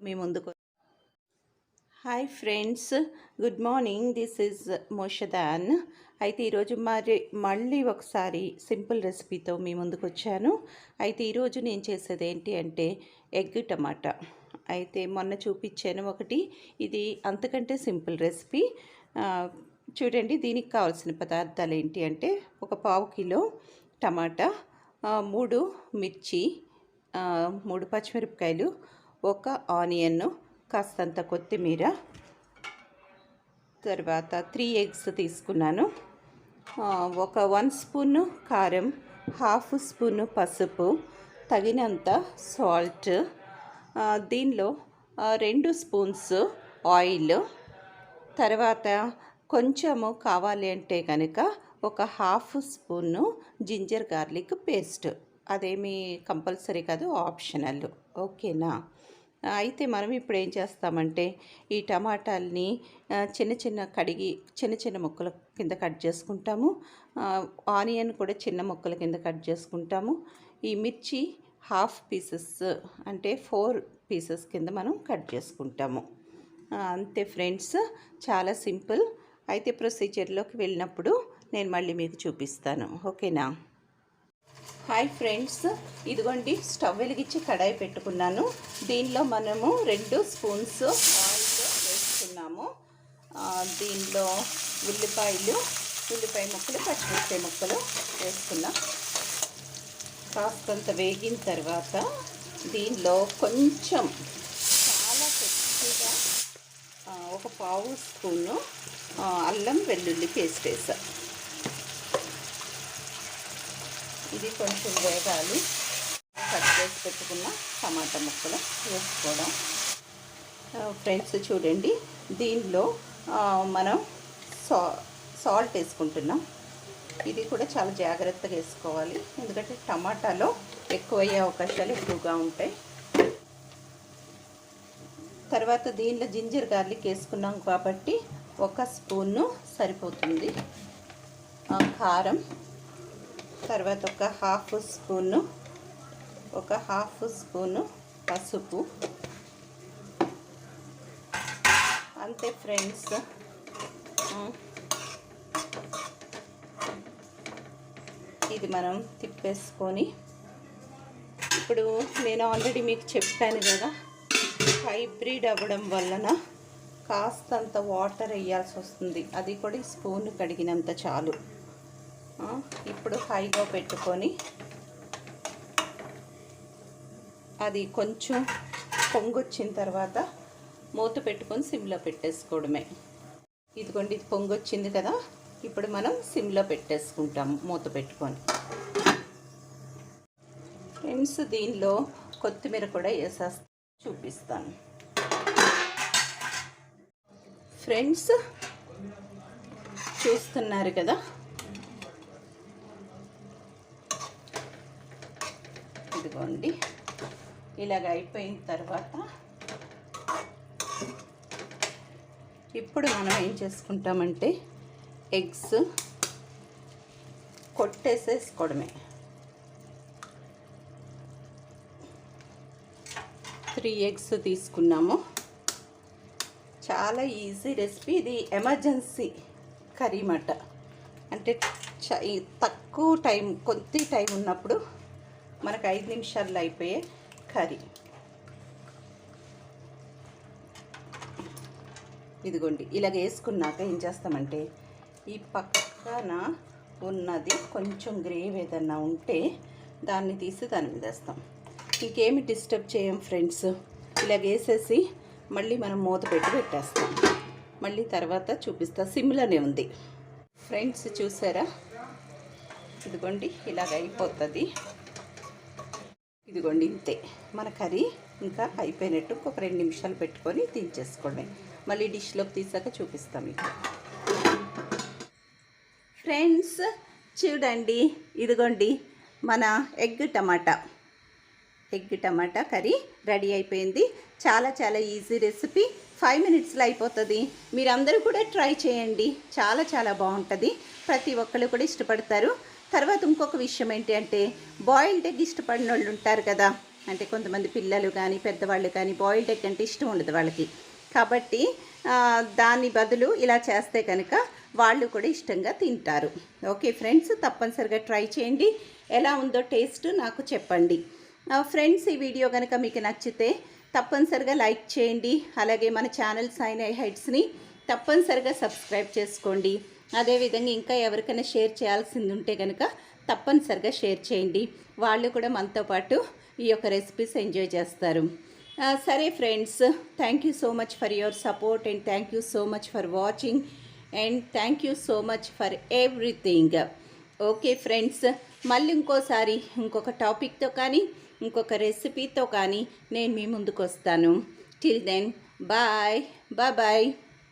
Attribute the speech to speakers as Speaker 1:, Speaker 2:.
Speaker 1: మీ ముందుకు. Hi friends, good morning. This is Moshe Dayan. అయితే ఈరోజు మళ్ళీ ఒకసారి సింపుల్ రెసిపీతో మీ ముందుకు వచ్చాను. అయితే ఈరోజు నేను చేసేది ఏంటి అంటే ఎగ్ టమాటా. అయితే మొన్న చూపించాను ఒకటి, ఇది అంతకంటే సింపుల్ రెసిపీ. చూడండి, దీనికి కావాల్సిన పదార్థాలు ఏంటి అంటే ఒక పావు కిలో టమాటా, 3 మిర్చి, 3 పచ్చిమిరపకాయలు, ఒక ఆనియన్, కాస్తంత కొత్తిమీర, తర్వాత 3 ఎగ్స్ తీసుకున్నాను, ఒక 1 స్పూను కారం, హాఫ్ స్పూను పసుపు, తగినంత సాల్ట్, దీనిలో 2 స్పూన్స్ ఆయిల్, తర్వాత కొంచెము కావాలి అంటే కనుక ఒక half spoon ginger garlic paste. అదేమీ కంపల్సరీ కాదు, ఆప్షనల్. ఓకేనా? అయితే మనం ఇప్పుడు ఏం చేస్తామంటే ఈ టమాటాలని కడిగి చిన్న చిన్న ముక్కల కింద కట్ చేసుకుంటాము. ఆనియన్ కూడా చిన్న ముక్కల కింద కట్ చేసుకుంటాము. ఈ మిర్చి హాఫ్ పీసెస్ అంటే 4 పీసెస్ కింద మనం కట్ చేసుకుంటాము. అంతే ఫ్రెండ్స్, చాలా సింపుల్. అయితే ప్రొసీజర్లోకి వెళ్ళినప్పుడు నేను మళ్ళీ మీకు చూపిస్తాను. ఓకేనా? హాయ్ ఫ్రెండ్స్, ఇదిగోండి, స్టవ్ వెలిగించి కడాయి పెట్టుకున్నాను. దీనిలో మనము 2 స్పూన్స్ ఆయిల్ వేసుకున్నాము. దీనిలో ఉల్లిపాయ ముక్కలు, పచ్చిమిరపకాయ ముక్కలు వేసుకున్నాం. కాస్తంత వేగిన తర్వాత దీనిలో కొంచెం చాలా కొద్దిగా ఒక పావు స్పూను అల్లం వెల్లుల్లి పేస్ట్ వేసా. ఇది కొంచెం వేగాలి. కట్ చేసి పెట్టుకున్న టమాటా ముక్కలు వేసుకోవడం. ఫ్రెండ్స్ చూడండి, దీనిలో మనం సాల్ట్ వేసుకుంటున్నాం. ఇది కూడా చాలా జాగ్రత్తగా వేసుకోవాలి, ఎందుకంటే టమాటాలో ఎక్కువయ్యే అవకాశాలు ఎక్కువగా ఉంటాయి. తర్వాత దీనిలో జింజర్ గార్లిక్ వేసుకున్నాం కాబట్టి 1 స్పూను సరిపోతుంది. కారం, తర్వాత ఒక హాఫ్ స్పూను పసుపు. అంతే ఫ్రెండ్స్. ఇది మనం తిప్పేసుకొని, ఇప్పుడు నేను ఆల్రెడీ మీకు చెప్పాను కదా, హైబ్రిడ్ అవ్వడం వలన కాస్తంత వాటర్ వేయాల్సి వస్తుంది. అది కూడా ఈ స్పూన్ కడిగినంత చాలు. ఇప్పుడు హైగా పెట్టుకొని అది కొంచెం పొంగొచ్చిన తర్వాత మూత పెట్టుకొని సిమ్లో పెట్టేసుకోవడమే. ఇదిగోండి, ఇది పొంగొచ్చింది కదా, ఇప్పుడు మనం సిమ్లో పెట్టేసుకుంటాము మూత పెట్టుకొని. ఫ్రెండ్స్, దీనిలో కొత్తిమీర కూడా వేసేస్తా, చూపిస్తాను. ఫ్రెండ్స్ చూస్తున్నారు కదా, ఇదిగోండి, ఇలాగ అయిపోయిన తర్వాత ఇప్పుడు మనం ఏం చేసుకుంటామంటే ఎగ్స్ కొట్టేసేసుకోవడమే. 3 ఎగ్స్ తీసుకున్నాము. చాలా ఈజీ రెసిపీ. ఇది ఎమర్జెన్సీ కర్రీ మాట. అంటే తక్కువ టైం, కొద్ది టైం ఉన్నప్పుడు మనకు 5 నిమిషాల్లో అయిపోయే కర్రీ. ఇదిగోండి, ఇలాగ వేసుకున్నాక ఏం చేస్తామంటే ఈ పక్కన ఉన్నది కొంచెం గ్రేవీ ఏదన్నా ఉంటే దాన్ని తీసి దాని మీద వేస్తాం. ఇంకేమి డిస్టర్బ్ చేయం ఫ్రెండ్స్. ఇలాగ వేసేసి మళ్ళీ మనం మూత పెట్టేస్తాం. మళ్ళీ తర్వాత చూపిస్తా. సిమ్లోనే ఉంది ఫ్రెండ్స్, చూసారా? ఇదిగోండి, ఇలాగ అయిపోతుంది. ఇదిగోండి, ఇంతే మన కర్రీ ఇంకా అయిపోయినట్టు. ఒక 2 నిమిషాలు పెట్టుకొని దించేసుకోండి. మళ్ళీ డిష్లోకి తీసాక చూపిస్తాం మీకు. ఫ్రెండ్స్ చూడండి, ఇదిగోండి మన ఎగ్ టమాటా కర్రీ రెడీ అయిపోయింది. చాలా చాలా ఈజీ రెసిపీ, 5 మినిట్స్లో అయిపోతుంది. మీరందరూ కూడా ట్రై చేయండి, చాలా చాలా బాగుంటుంది. ప్రతి ఒక్కరు కూడా ఇష్టపడతారు. తర్వాత ఇంకొక విషయం ఏంటి అంటే బాయిల్డ్ ఎగ్ ఇష్టపడిన వాళ్ళు ఉంటారు కదా, అంటే కొంతమంది పిల్లలు కానీ పెద్దవాళ్ళు కానీ బాయిల్డ్ ఎగ్ అంటే ఇష్టం ఉండదు వాళ్ళకి. కాబట్టి దాని బదులు ఇలా చేస్తే కనుక వాళ్ళు కూడా ఇష్టంగా తింటారు. ఓకే ఫ్రెండ్స్, తప్పనిసరిగా ట్రై చేయండి. ఎలా ఉందో టేస్ట్ నాకు చెప్పండి. ఫ్రెండ్స్, ఈ వీడియో కనుక మీకు నచ్చితే తప్పనిసరిగా లైక్ చేయండి. అలాగే మన ఛానల్ సైనై హైట్స్ని తప్పనిసరిగా సబ్స్క్రైబ్ చేసుకోండి. అదేవిధంగా ఇంకా ఎవరికైనా షేర్ చేయాల్సింది ఉంటే కనుక తప్పనిసరిగా షేర్ చేయండి. వాళ్ళు కూడా మనతో పాటు ఈ యొక్క రెసిపీస్ ఎంజాయ్ చేస్తారు. సరే friends, thank you so much for your support and thank you so much for watching and thank you so much for everything. Okay friends, మళ్ళీ ఇంకోసారి ఇంకొక టాపిక్తో కానీ ఇంకొక రెసిపీతో కానీ నేను మీ ముందుకు వస్తాను. Till then bye bye.